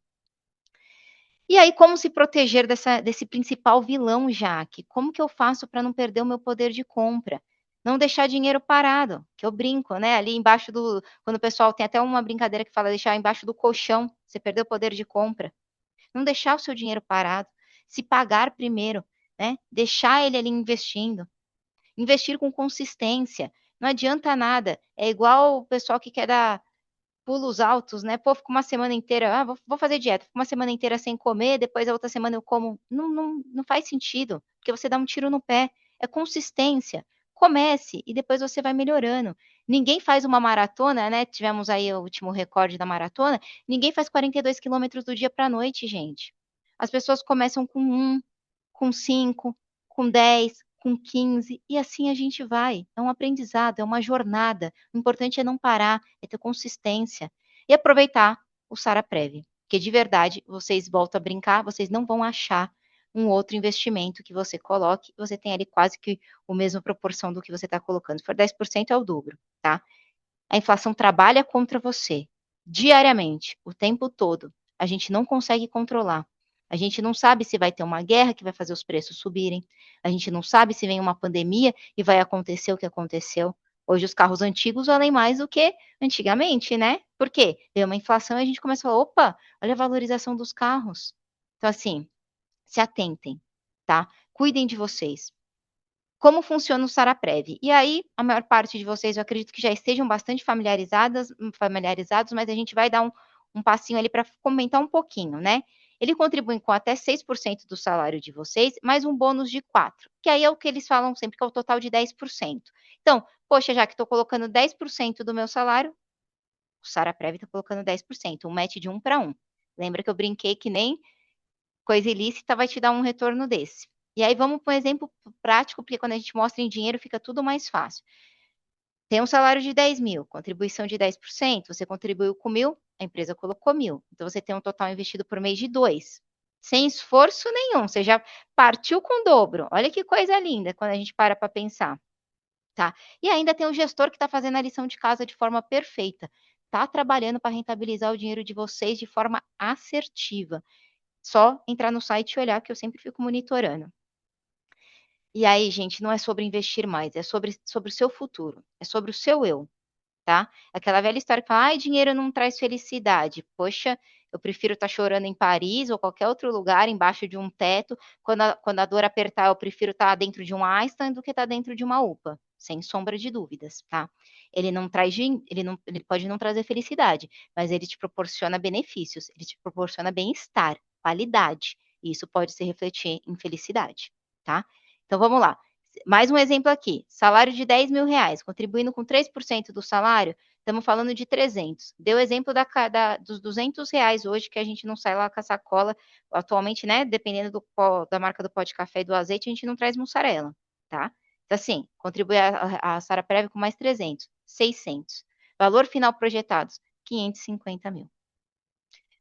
E aí, como se proteger desse principal vilão, Jaque? Como que eu faço para não perder o meu poder de compra? Não deixar dinheiro parado, que eu brinco, né? Ali embaixo quando o pessoal tem até uma brincadeira que fala deixar embaixo do colchão, você perdeu o poder de compra. Não deixar o seu dinheiro parado, se pagar primeiro, né? Deixar ele ali investindo. Investir com consistência. Não adianta nada. É igual o pessoal que quer dar pulos altos, né? Pô, fico uma semana inteira, vou fazer dieta, fico uma semana inteira sem comer, depois a outra semana eu como. Não faz sentido, porque você dá um tiro no pé. É consistência. Comece e depois você vai melhorando. Ninguém faz uma maratona, né? Tivemos aí o último recorde da maratona. Ninguém faz 42 quilômetros do dia para a noite, gente. As pessoas começam com 1, com 5, com 10, com 15, e assim a gente vai. É um aprendizado, é uma jornada. O importante é não parar, é ter consistência e aproveitar. o Saraprev. Porque de verdade, vocês voltam a brincar, vocês não vão achar um outro investimento que você coloque, você tem ali quase que a mesma proporção do que você está colocando. Se for 10% é o dobro, tá? A inflação trabalha contra você diariamente, o tempo todo. A gente não consegue controlar. A gente não sabe se vai ter uma guerra que vai fazer os preços subirem. A gente não sabe se vem uma pandemia e vai acontecer o que aconteceu. Hoje os carros antigos valem mais do que antigamente, né? Por quê? Veio uma inflação e a gente começa a falar, opa, olha a valorização dos carros. Então, assim, se atentem, tá? Cuidem de vocês. Como funciona o Saraprev? E aí, a maior parte de vocês, eu acredito que já estejam bastante familiarizados, mas a gente vai dar um passinho ali para comentar um pouquinho, né? Ele contribui com até 6% do salário de vocês, mais um bônus de 4%, que aí é o que eles falam sempre, que é o total de 10%. Então, poxa, já que estou colocando 10% do meu salário, o Saraprev está colocando 10%, um match de 1 para 1. Lembra que eu brinquei que nem coisa ilícita vai te dar um retorno desse. E aí vamos para um exemplo prático, porque quando a gente mostra em dinheiro fica tudo mais fácil. Tem um salário de 10 mil, contribuição de 10%, você contribuiu com 1.000, a empresa colocou 1.000. Então você tem um total investido por mês de 2. Sem esforço nenhum, você já partiu com o dobro. Olha que coisa linda quando a gente para pensar. Tá? E ainda tem o gestor que está fazendo a lição de casa de forma perfeita. Está trabalhando para rentabilizar o dinheiro de vocês de forma assertiva. Só entrar no site e olhar, que eu sempre fico monitorando. E aí, gente, não é sobre investir mais, é sobre o seu futuro, é sobre o seu eu, tá? Aquela velha história que fala, ai, dinheiro não traz felicidade. Poxa, eu prefiro estar chorando em Paris ou qualquer outro lugar, embaixo de um teto. Quando a dor apertar, eu prefiro estar dentro de um Einstein do que estar dentro de uma UPA, sem sombra de dúvidas, tá? Ele pode não trazer felicidade, mas ele te proporciona benefícios, ele te proporciona bem-estar, qualidade. E isso pode se refletir em felicidade, tá? Então vamos lá. Mais um exemplo aqui. Salário de 10 mil reais, contribuindo com 3% do salário, estamos falando de 300. Deu exemplo dos 200 reais hoje, que a gente não sai lá com a sacola. Atualmente, né, dependendo da marca do pó de café e do azeite, a gente não traz mussarela, tá? Então, assim, contribui a Saraprev com mais 300, 600. Valor final projetado, 550 mil.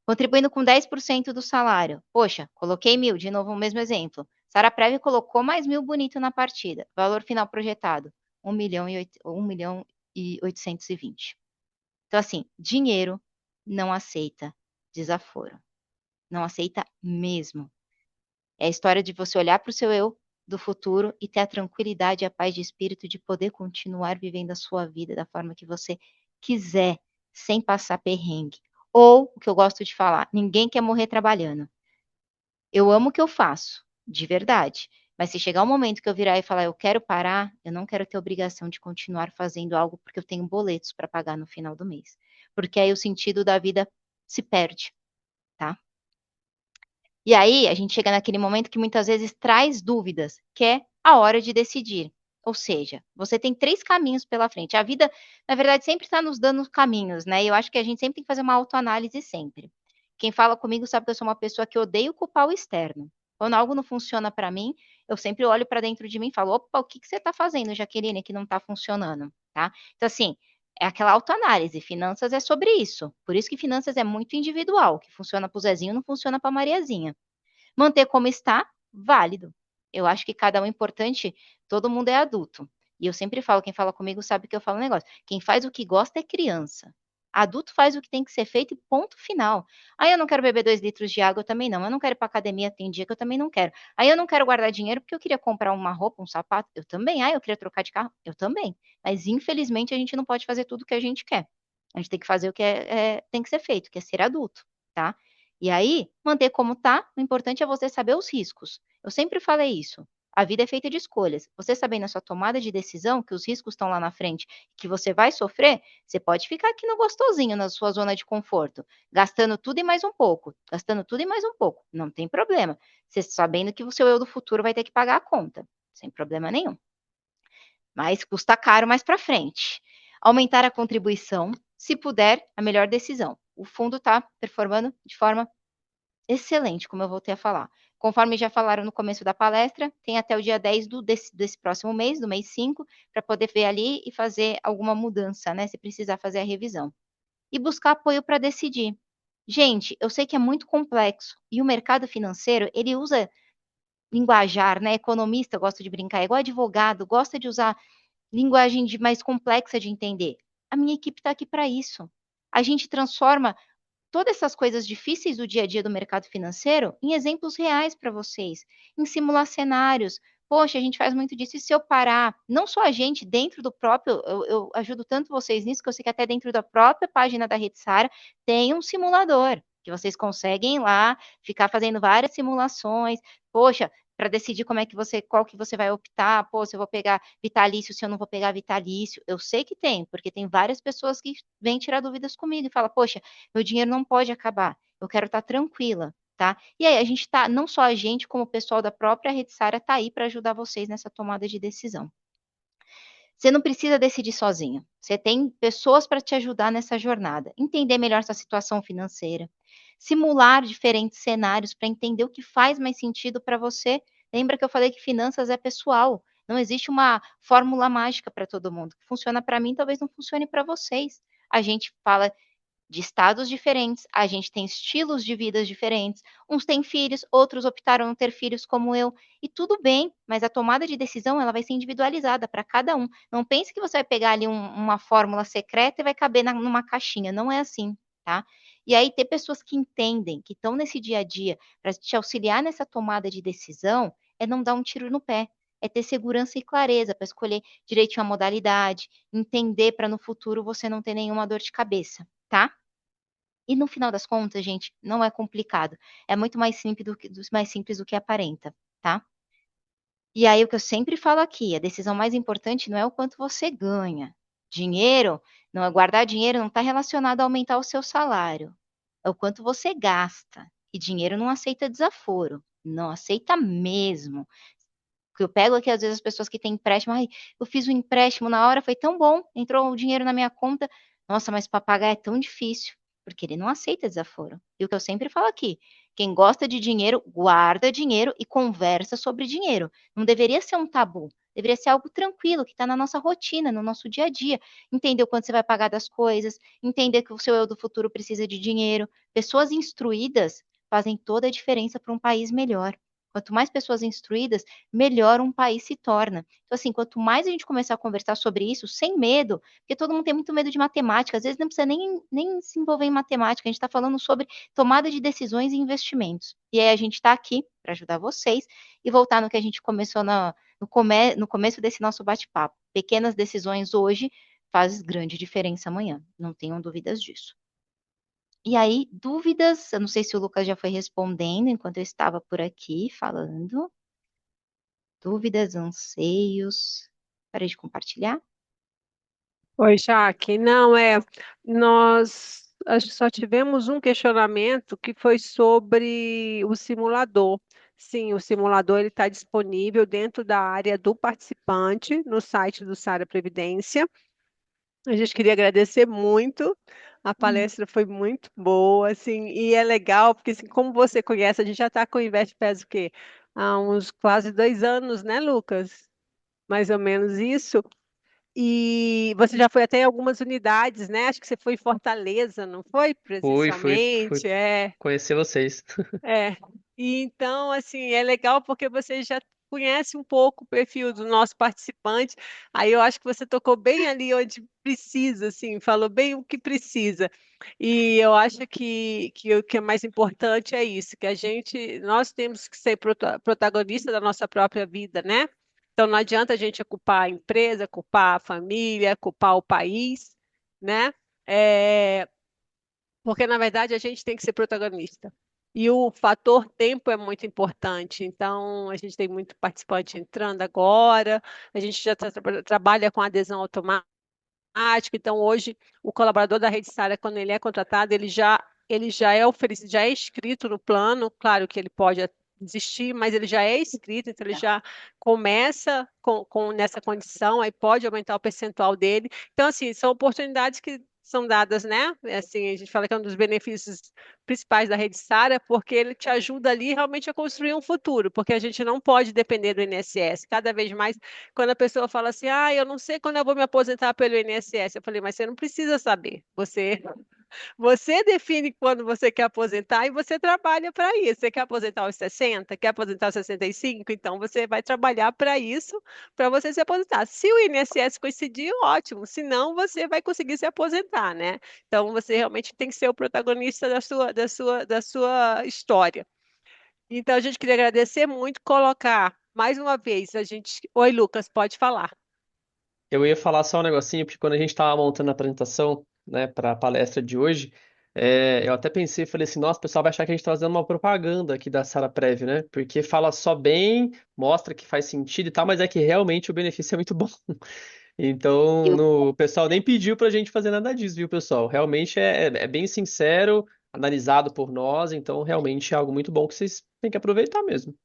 Contribuindo com 10% do salário. Poxa, coloquei 1.000, de novo o mesmo exemplo. Saraprev colocou mais 1.000 bonito na partida. Valor final projetado, 1.820. Então, assim, dinheiro não aceita desaforo. Não aceita mesmo. É a história de você olhar para o seu eu do futuro e ter a tranquilidade e a paz de espírito de poder continuar vivendo a sua vida da forma que você quiser, sem passar perrengue. Ou, o que eu gosto de falar, ninguém quer morrer trabalhando. Eu amo o que eu faço, de verdade. Mas se chegar um momento que eu virar e falar, eu quero parar, eu não quero ter obrigação de continuar fazendo algo porque eu tenho boletos para pagar no final do mês. Porque aí o sentido da vida se perde, tá? E aí a gente chega naquele momento que muitas vezes traz dúvidas, que é a hora de decidir. Ou seja, você tem 3 caminhos pela frente. A vida, na verdade, sempre está nos dando caminhos, né? E eu acho que a gente sempre tem que fazer uma autoanálise sempre. Quem fala comigo sabe que eu sou uma pessoa que odeio culpar o externo. Quando algo não funciona para mim, eu sempre olho para dentro de mim e falo: opa, o que você está fazendo, Jaqueline, que não está funcionando, tá? Então, assim, é aquela autoanálise. Finanças é sobre isso. Por isso que finanças é muito individual. O que funciona para o Zezinho não funciona para a Mariazinha. Manter como está, válido. Eu acho que cada um é importante, todo mundo é adulto. E eu sempre falo, quem fala comigo sabe que eu falo um negócio. Quem faz o que gosta é criança. Adulto faz o que tem que ser feito e ponto final. Aí eu não quero beber 2 litros de água, eu também não. Eu não quero ir para academia, tem dia que eu também não quero. Aí eu não quero guardar dinheiro porque eu queria comprar uma roupa, um sapato, eu também. Ah, eu queria trocar de carro, eu também. Mas infelizmente a gente não pode fazer tudo o que a gente quer. A gente tem que fazer o que tem que ser feito, que é ser adulto, tá? E aí, manter como tá, o importante é você saber os riscos. Eu sempre falei isso. A vida é feita de escolhas. Você sabendo a sua tomada de decisão, que os riscos estão lá na frente, que você vai sofrer, você pode ficar aqui no gostosinho, na sua zona de conforto, gastando tudo e mais um pouco, gastando tudo e mais um pouco. Não tem problema. Você sabendo que o seu eu do futuro vai ter que pagar a conta, sem problema nenhum. Mas custa caro mais para frente. Aumentar a contribuição, se puder, a melhor decisão. O fundo está performando de forma excelente, como eu voltei a falar. Conforme já falaram no começo da palestra, tem até o dia 10 desse próximo mês, do mês 5, para poder ver ali e fazer alguma mudança, né? Se precisar fazer a revisão. E buscar apoio para decidir. Gente, eu sei que é muito complexo e o mercado financeiro, ele usa linguajar, né? Economista gosta de brincar, é igual advogado, gosta de usar linguagem mais complexa de entender. A minha equipe está aqui para isso. A gente transforma todas essas coisas difíceis do dia a dia do mercado financeiro em exemplos reais para vocês, em simular cenários. Poxa, a gente faz muito disso. E se eu parar, não só a gente, dentro do próprio, eu ajudo tanto vocês nisso, que eu sei que até dentro da própria página da Rede Sara tem um simulador, que vocês conseguem ir lá, ficar fazendo várias simulações. Poxa, para decidir como é que você, qual que você vai optar, pô, se eu vou pegar vitalício, se eu não vou pegar vitalício. Eu sei que tem, porque tem várias pessoas que vêm tirar dúvidas comigo e falam, poxa, meu dinheiro não pode acabar. Eu quero estar tranquila, tá? E aí a gente está, não só a gente, como o pessoal da própria Rede Sara está aí para ajudar vocês nessa tomada de decisão. Você não precisa decidir sozinho. Você tem pessoas para te ajudar nessa jornada. Entender melhor sua situação financeira, simular diferentes cenários para entender o que faz mais sentido para você. Lembra que eu falei que finanças é pessoal. Não existe uma fórmula mágica para todo mundo. O que funciona para mim, talvez não funcione para vocês. A gente fala de estados diferentes, a gente tem estilos de vidas diferentes. Uns têm filhos, outros optaram não ter filhos como eu, e tudo bem, mas a tomada de decisão ela vai ser individualizada para cada um. Não pense que você vai pegar ali uma fórmula secreta e vai caber numa caixinha, não é assim, tá? E aí ter pessoas que entendem, que estão nesse dia a dia para te auxiliar nessa tomada de decisão, é não dar um tiro no pé. É ter segurança e clareza para escolher direitinho a modalidade, entender para no futuro você não ter nenhuma dor de cabeça, tá? E no final das contas, gente, não é complicado. É muito mais simples do que aparenta, tá? E aí, o que eu sempre falo aqui, a decisão mais importante não é o quanto você ganha. Dinheiro, não é guardar dinheiro, não está relacionado a aumentar o seu salário. É o quanto você gasta. E dinheiro não aceita desaforo. Não aceita mesmo. O que eu pego aqui, às vezes, as pessoas que têm empréstimo, ai, eu fiz um empréstimo na hora, foi tão bom, entrou o dinheiro na minha conta. Nossa, mas para pagar é tão difícil, porque ele não aceita desaforo. E o que eu sempre falo aqui, quem gosta de dinheiro, guarda dinheiro e conversa sobre dinheiro. Não deveria ser um tabu, deveria ser algo tranquilo, que está na nossa rotina, no nosso dia a dia. Entender o quanto você vai pagar das coisas, entender que o seu eu do futuro precisa de dinheiro. Pessoas instruídas fazem toda a diferença para um país melhor. Quanto mais pessoas instruídas, melhor um país se torna. Então, assim, quanto mais a gente começar a conversar sobre isso, sem medo, porque todo mundo tem muito medo de matemática, às vezes não precisa nem se envolver em matemática, a gente está falando sobre tomada de decisões e investimentos. E aí a gente está aqui para ajudar vocês e voltar no que a gente começou no começo desse nosso bate-papo. Pequenas decisões hoje fazem grande diferença amanhã, não tenham dúvidas disso. E aí, dúvidas? Eu não sei se o Lucas já foi respondendo enquanto eu estava por aqui falando. Dúvidas, anseios. Parei de compartilhar. Oi, Jaque. Não, nós acho que só tivemos um questionamento que foi sobre o simulador. Sim, o simulador ele está disponível dentro da área do participante no site do Sara Previdência. A gente queria agradecer muito. A palestra foi muito boa, assim, e é legal, porque assim, como você conhece, a gente já está com o InvestPass o quê? Há uns quase 2 anos, né, Lucas? Mais ou menos isso. E você já foi até em algumas unidades, né? Acho que você foi em Fortaleza, não foi? Fui Presencialmente, é. conhecer vocês. É, e então, assim, é legal porque você já conhece um pouco o perfil do nosso participante, aí eu acho que você tocou bem ali onde precisa, assim, falou bem o que precisa. E eu acho que o que é mais importante é isso, que nós temos que ser protagonista da nossa própria vida, né? Então não adianta a gente culpar a empresa, culpar a família, culpar o país, né? É, porque, na verdade, a gente tem que ser protagonista. E o fator tempo é muito importante. Então, a gente tem muito participante entrando agora, a gente já trabalha com adesão automática. Então, hoje, o colaborador da Rede Sara, quando ele é contratado, ele já é oferecido, já é inscrito no plano. Claro que ele pode desistir, mas ele já é inscrito, então ele já começa nessa condição, aí pode aumentar o percentual dele. Então, assim, são oportunidades que são dadas, né? Assim, a gente fala que é um dos benefícios principais da Rede Sara, porque ele te ajuda ali realmente a construir um futuro, porque a gente não pode depender do INSS. Cada vez mais, quando a pessoa fala assim, eu não sei quando eu vou me aposentar pelo INSS, eu falei, mas você não precisa saber. Você Você define quando você quer aposentar e você trabalha para isso. Você quer aposentar aos 60? Quer aposentar aos 65? Então você vai trabalhar para isso, para você se aposentar. Se o INSS coincidir, ótimo. Se não, você vai conseguir se aposentar, né? Então você realmente tem que ser o protagonista da sua história. Então a gente queria agradecer muito, colocar mais uma vez a gente. Oi, Lucas, pode falar. Eu ia falar só um negocinho, porque quando a gente estava montando a apresentação, né, para a palestra de hoje, eu até pensei, falei assim, nossa, o pessoal vai achar que a gente está fazendo uma propaganda aqui da Sara Prev, né? Porque fala só bem, mostra que faz sentido e tal, mas é que realmente o benefício é muito bom. Então, Eu, o pessoal nem pediu pra gente fazer nada disso, viu, pessoal? Realmente é bem sincero, analisado por nós, então realmente é algo muito bom que vocês têm que aproveitar mesmo.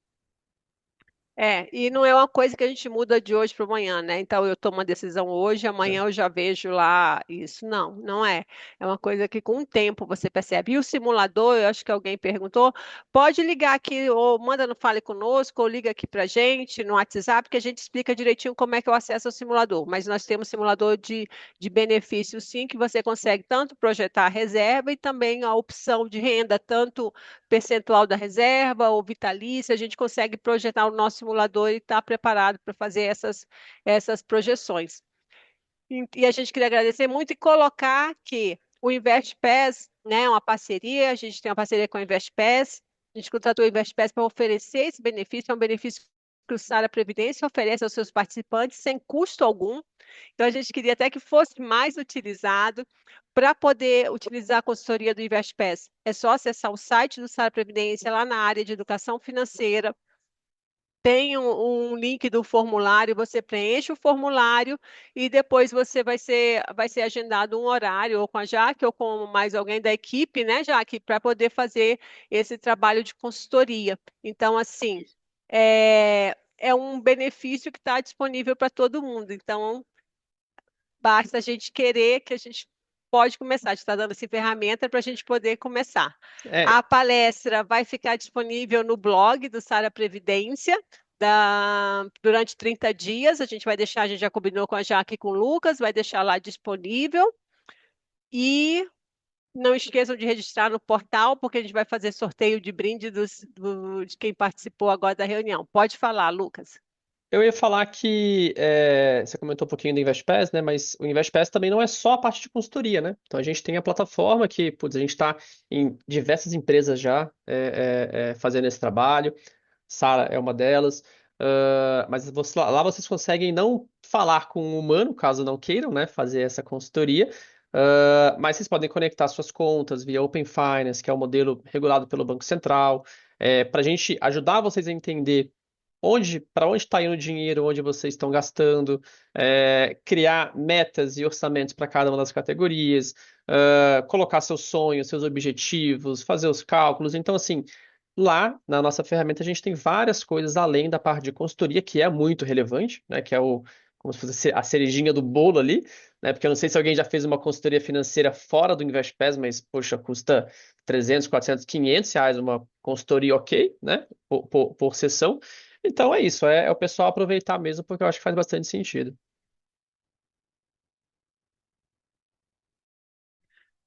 E não é uma coisa que a gente muda de hoje para amanhã, né? Então eu tomo uma decisão hoje, amanhã eu já vejo lá isso. Não, não é. É uma coisa que com o tempo você percebe. E o simulador, eu acho que alguém perguntou, pode ligar aqui, ou manda no Fale Conosco, ou liga aqui para a gente no WhatsApp, que a gente explica direitinho como é que eu acesso ao simulador. Mas nós temos simulador de benefícios, sim, que você consegue tanto projetar a reserva e também a opção de renda, tanto percentual da reserva ou vitalícia, a gente consegue projetar o nosso simulador e estar preparado para fazer essas projeções. E a gente queria agradecer muito e colocar que o InvestPass, né, é uma parceria, a gente tem uma parceria com o InvestPass, a gente contratou o InvestPass para oferecer esse benefício, é um benefício que o Sara Previdência oferece aos seus participantes sem custo algum. Então, a gente queria até que fosse mais utilizado. Para poder utilizar a consultoria do InvestPass, é só acessar o site do Sara Previdência, lá na área de educação financeira. Tem um link do formulário, você preenche o formulário e depois você vai ser agendado um horário, ou com a Jaque, ou com mais alguém da equipe, né, Jaque, para poder fazer esse trabalho de consultoria. Então, assim, é um benefício que está disponível para todo mundo. Então, basta a gente querer que a gente pode começar. A gente está dando essa ferramenta para a gente poder começar. É, A palestra vai ficar disponível no blog do Sara Previdência durante 30 dias. A gente já combinou com a Jaque e com o Lucas, vai deixar lá disponível. E não esqueçam de registrar no portal, porque a gente vai fazer sorteio de brinde de quem participou agora da reunião. Pode falar, Lucas. eu ia falar que você comentou um pouquinho do InvestPass, né? Mas o InvestPass também não é só a parte de consultoria, né? Então a gente tem a plataforma que, putz, a gente está em diversas empresas já fazendo esse trabalho. Sara é uma delas. Mas lá vocês conseguem não falar com um humano, caso não queiram, né, fazer essa consultoria. Mas vocês podem conectar suas contas via Open Finance, que é o modelo regulado pelo Banco Central, para a gente ajudar vocês a entender para onde está indo o dinheiro, onde vocês estão gastando, criar metas e orçamentos para cada uma das categorias, colocar seus sonhos, seus objetivos, fazer os cálculos. Então, assim, lá na nossa ferramenta a gente tem várias coisas além da parte de consultoria, que é muito relevante, né? Que é como se fosse a cerejinha do bolo ali, né? Porque eu não sei se alguém já fez uma consultoria financeira fora do InvestPass, mas, poxa, custa 300, 400, 500 reais uma consultoria ok, né? Por sessão. Então é isso, é o pessoal aproveitar mesmo, porque eu acho que faz bastante sentido.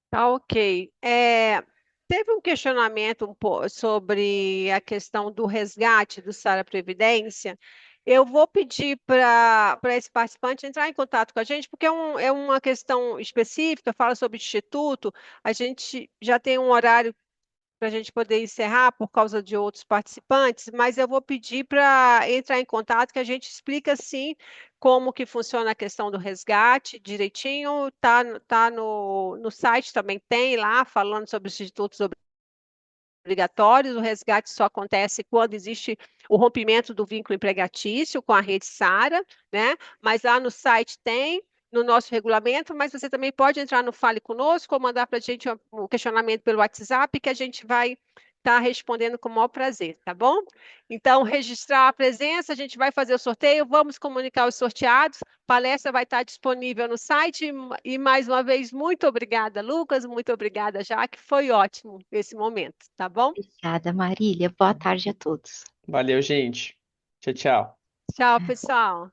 Tá, ok. Teve um questionamento sobre a questão do resgate do Sara Previdência. Eu vou pedir para esse participante entrar em contato com a gente, porque é uma questão específica, fala sobre instituto. A gente já tem um horário para a gente poder encerrar por causa de outros participantes, mas eu vou pedir para entrar em contato que a gente explica sim como que funciona a questão do resgate direitinho. Tá no site também tem lá falando sobre os institutos obrigatórios. O resgate só acontece quando existe o rompimento do vínculo empregatício com a rede Sara, né? Mas lá no site tem, no nosso regulamento, mas você também pode entrar no Fale Conosco ou mandar para a gente um questionamento pelo WhatsApp que a gente vai estar respondendo com o maior prazer, tá bom? Então, registrar a presença, a gente vai fazer o sorteio, vamos comunicar os sorteados, palestra vai estar disponível no site. E mais uma vez, muito obrigada, Lucas, muito obrigada, Jaque, foi ótimo esse momento, tá bom? obrigada, Marília. Boa tarde a todos. Valeu, gente. Tchau, tchau. Tchau, pessoal.